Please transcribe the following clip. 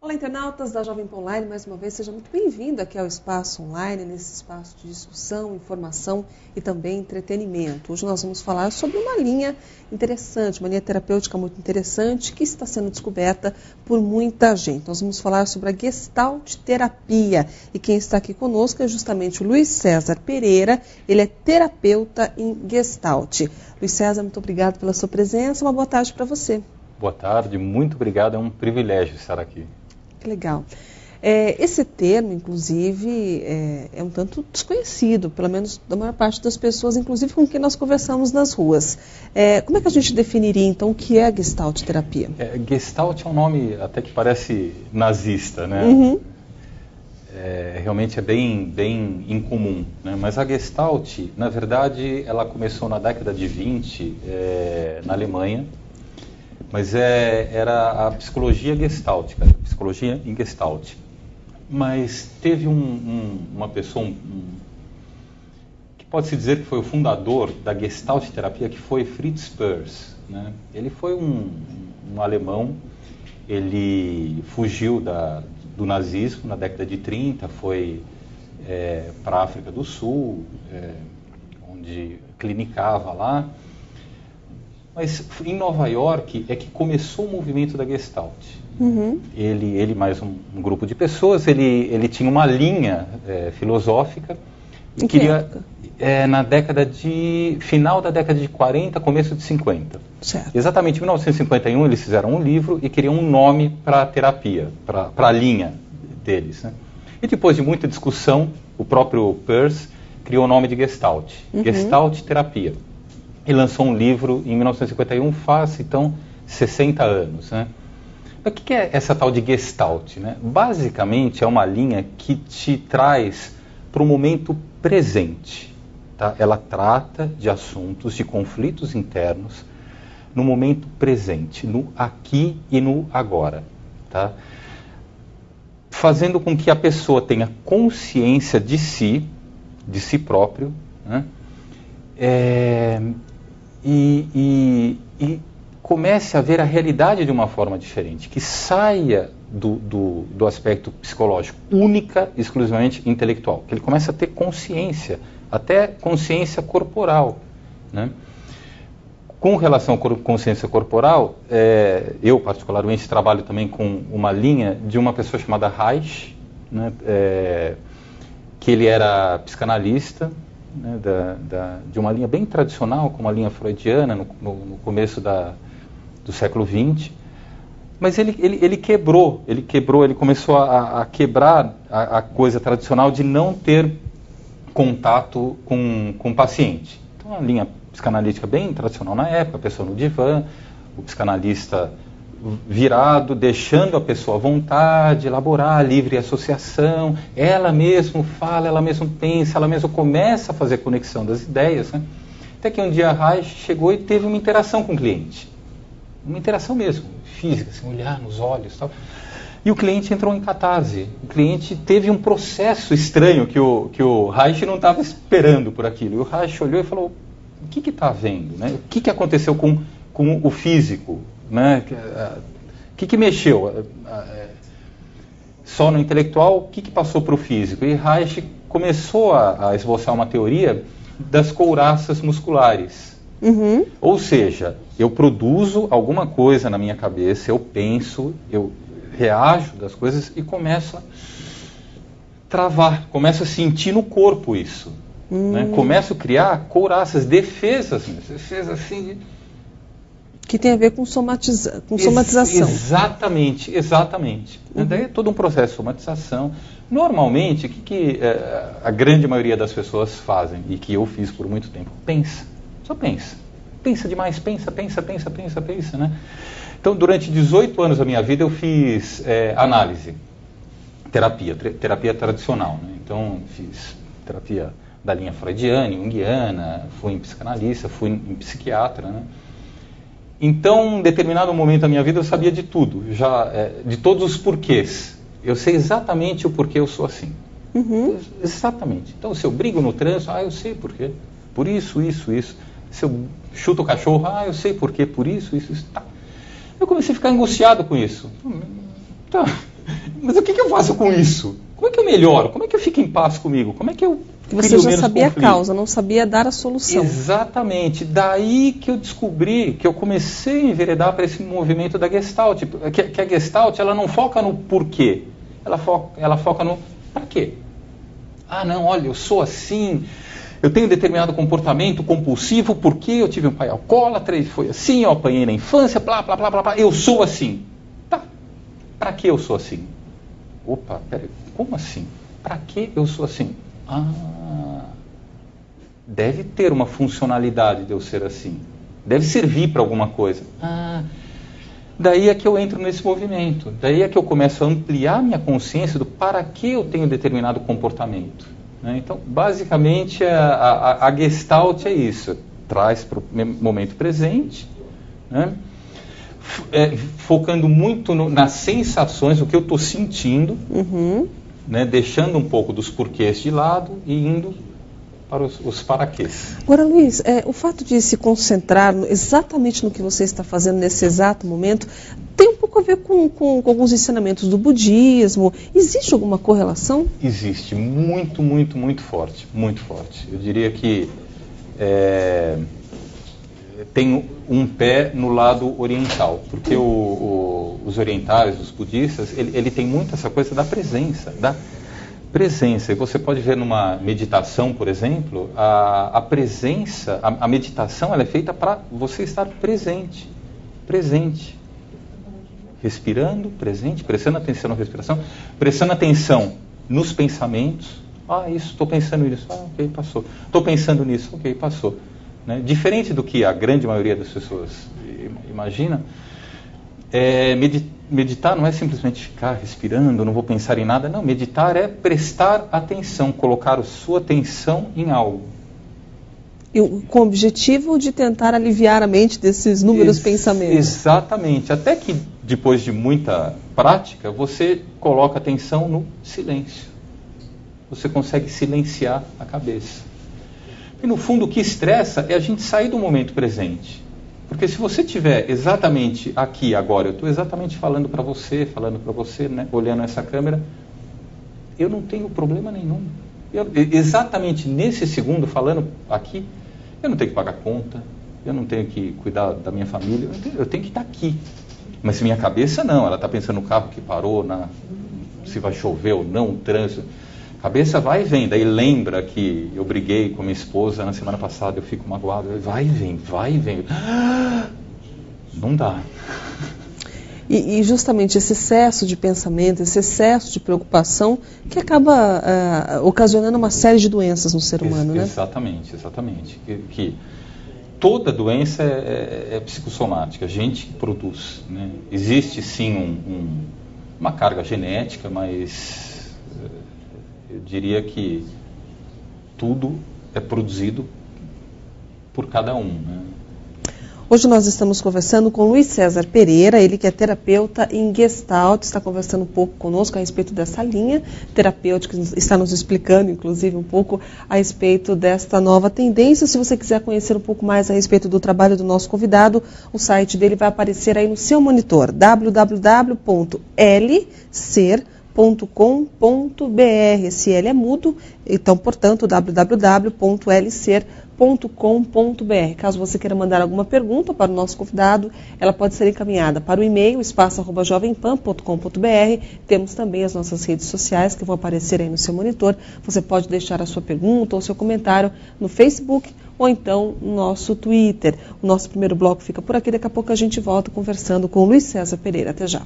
Olá, internautas da Jovem Pan Online, mais uma vez, seja muito bem-vindo aqui ao Espaço Online, nesse espaço de discussão, informação e também entretenimento. Hoje nós vamos falar sobre uma linha interessante, uma linha terapêutica muito interessante que está sendo descoberta por muita gente. Nós vamos falar sobre a Gestalt terapia e quem está aqui conosco é justamente o Luiz César Pereira, ele é terapeuta em Gestalt. Luiz César, muito obrigado pela sua presença, uma boa tarde para você. Boa tarde, muito obrigado, é um privilégio estar aqui. Que legal. Esse termo, inclusive, é um tanto desconhecido, pelo menos da maior parte das pessoas, inclusive com quem nós conversamos nas ruas. Como é que a gente definiria, então, o que é a Gestalt terapia? Gestalt é um nome até que parece nazista, né? Uhum. Realmente é bem incomum, né? Mas a Gestalt, na verdade, ela começou na década de 20, na Alemanha. Mas era a psicologia gestáltica, psicologia em Gestalt. Mas teve uma pessoa que pode-se dizer que foi o fundador da Gestalt terapia, que foi Fritz Perls, né? Ele foi um alemão, ele fugiu do nazismo na década de 30, foi para a África do Sul, onde clinicava lá. Mas em Nova York é que começou o movimento da Gestalt. Uhum. Ele mais um grupo de pessoas, ele tinha uma linha filosófica. Em que época? Final da década de 40, começo de 50. Certo. Exatamente em 1951 eles fizeram um livro e queriam um nome para a terapia, para a linha deles, né? E depois de muita discussão, o próprio Perls criou o nome de Gestalt, uhum. Gestalt terapia. E lançou um livro em 1951, faz então 60 anos, né? O que é essa tal de Gestalt, né? Basicamente é uma linha que te traz para o momento presente, tá? Ela trata de assuntos, de conflitos internos no momento presente, no aqui e no agora, tá? Fazendo com que a pessoa tenha consciência de si próprio, né? E comece a ver a realidade de uma forma diferente, que saia do aspecto psicológico, única, exclusivamente intelectual, que ele comece a ter consciência, até consciência corporal, né? Com relação à consciência corporal, eu particularmente trabalho também com uma linha de uma pessoa chamada Reich, né? Que ele era psicanalista, né, de uma linha bem tradicional, como a linha freudiana, no começo do século XX, mas ele começou a quebrar a coisa tradicional de não ter contato com o paciente. Então, a linha psicanalítica bem tradicional na época, a pessoa no divã, o psicanalista virado, deixando a pessoa à vontade, elaborar a livre associação, ela mesma fala, ela mesma pensa, ela mesma começa a fazer a conexão das ideias, né? Até que um dia a Reich chegou e teve uma interação com o cliente, uma interação mesmo, física, assim, olhar nos olhos e tal. E o cliente entrou em catarse, o cliente teve um processo estranho que o Reich não estava esperando por aquilo. E o Reich olhou e falou, o que está havendo, né? O que aconteceu com o físico? Né? O que mexeu? Só no intelectual, o que passou para o físico? E Reich começou a esboçar uma teoria das couraças musculares. Uhum. Ou seja, eu produzo alguma coisa na minha cabeça, eu penso, eu reajo das coisas e começo a travar, começo a sentir no corpo isso. Né? Começo a criar couraças, defesas assim que tem a ver com somatização. Exatamente. Uhum. Daí é todo um processo de somatização. Normalmente, o que a grande maioria das pessoas fazem, e que eu fiz por muito tempo, só pensa. Pensa demais, pensa, né? Então, durante 18 anos da minha vida, eu fiz análise, terapia tradicional, né? Então, fiz terapia da linha freudiana, junguiana, fui em psicanalista, fui em psiquiatra, né? Então, em determinado momento da minha vida, eu sabia de tudo, de todos os porquês. Eu sei exatamente o porquê eu sou assim. Uhum. Exatamente. Então, se eu brigo no trânsito, eu sei por quê. Por isso. Se eu chuto o cachorro, eu sei por quê. Por isso. Tá. Eu comecei a ficar angustiado com isso. Tá. Mas o que eu faço com isso? Como é que eu melhoro? Como é que eu fico em paz comigo? Como é que eu Você já sabia a causa, não sabia dar a solução. Exatamente. Daí que eu descobri, que eu comecei a enveredar para esse movimento da Gestalt. Que a Gestalt, ela não foca no porquê. Ela foca no para quê. Ah, não, olha, eu sou assim, eu tenho determinado comportamento compulsivo porque eu tive um pai alcoólatra e foi assim, eu apanhei na infância, blá, blá, blá, blá, blá, eu sou assim. Tá, para que eu sou assim? Opa, peraí, como assim? Para que eu sou assim? Ah, deve ter uma funcionalidade de eu ser assim. Deve servir para alguma coisa. Ah, daí é que eu entro nesse movimento. Daí é que eu começo a ampliar minha consciência do para que eu tenho determinado comportamento. Né? Então, basicamente, a Gestalt é isso. Traz para o momento presente, né? Focando muito nas sensações, o que eu estou sentindo, né? Deixando um pouco dos porquês de lado e indo para os paraquês. Agora, Luiz, o fato de se concentrar exatamente no que você está fazendo nesse exato momento tem um pouco a ver com alguns ensinamentos do budismo. Existe alguma correlação? Existe, muito, muito, muito forte, muito forte. Eu diria que tem um pé no lado oriental, porque os orientais, os budistas, ele tem muito essa coisa da presença, e você pode ver numa meditação, por exemplo, a presença, a meditação ela é feita para você estar presente, respirando, presente, prestando atenção na respiração, prestando atenção nos pensamentos. Estou pensando nisso, ok, passou. Estou pensando nisso, ok, passou. Né? Diferente do que a grande maioria das pessoas imagina, meditar não é simplesmente ficar respirando, não vou pensar em nada. Não, meditar é prestar atenção, colocar a sua atenção em algo. E com o objetivo de tentar aliviar a mente desses inúmeros pensamentos. Exatamente. Até que depois de muita prática, você coloca atenção no silêncio. Você consegue silenciar a cabeça. E no fundo o que estressa é a gente sair do momento presente. Porque se você estiver exatamente aqui agora, eu estou exatamente falando para você, né, olhando essa câmera, eu não tenho problema nenhum. Exatamente nesse segundo falando aqui, eu não tenho que pagar conta, eu não tenho que cuidar da minha família, eu tenho que estar aqui. Mas se minha cabeça não, ela está pensando no carro que parou, se vai chover ou não, o trânsito. A cabeça vai e vem, daí lembra que eu briguei com minha esposa na semana passada, eu fico magoado, vai e vem. Não dá. E justamente esse excesso de pensamento, esse excesso de preocupação que acaba ocasionando uma série de doenças no ser humano, né? Exatamente. Que toda doença é psicossomática, a gente que produz. Né? Existe sim uma carga genética, mas eu diria que tudo é produzido por cada um. Né? Hoje nós estamos conversando com Luiz César Pereira, ele que é terapeuta em Gestalt, está conversando um pouco conosco a respeito dessa linha terapêutica, está nos explicando, inclusive, um pouco a respeito desta nova tendência. Se você quiser conhecer um pouco mais a respeito do trabalho do nosso convidado, o site dele vai aparecer aí no seu monitor, www.lser.com.br. Esse L é mudo, então, portanto, www.lser.com.br. Caso você queira mandar alguma pergunta para o nosso convidado, ela pode ser encaminhada para o e-mail espaço@jovempan.com.br. Temos também as nossas redes sociais que vão aparecer aí no seu monitor. Você pode deixar a sua pergunta ou seu comentário no Facebook ou então no nosso Twitter. O nosso primeiro bloco fica por aqui, daqui a pouco a gente volta conversando com o Luiz César Pereira. Até já.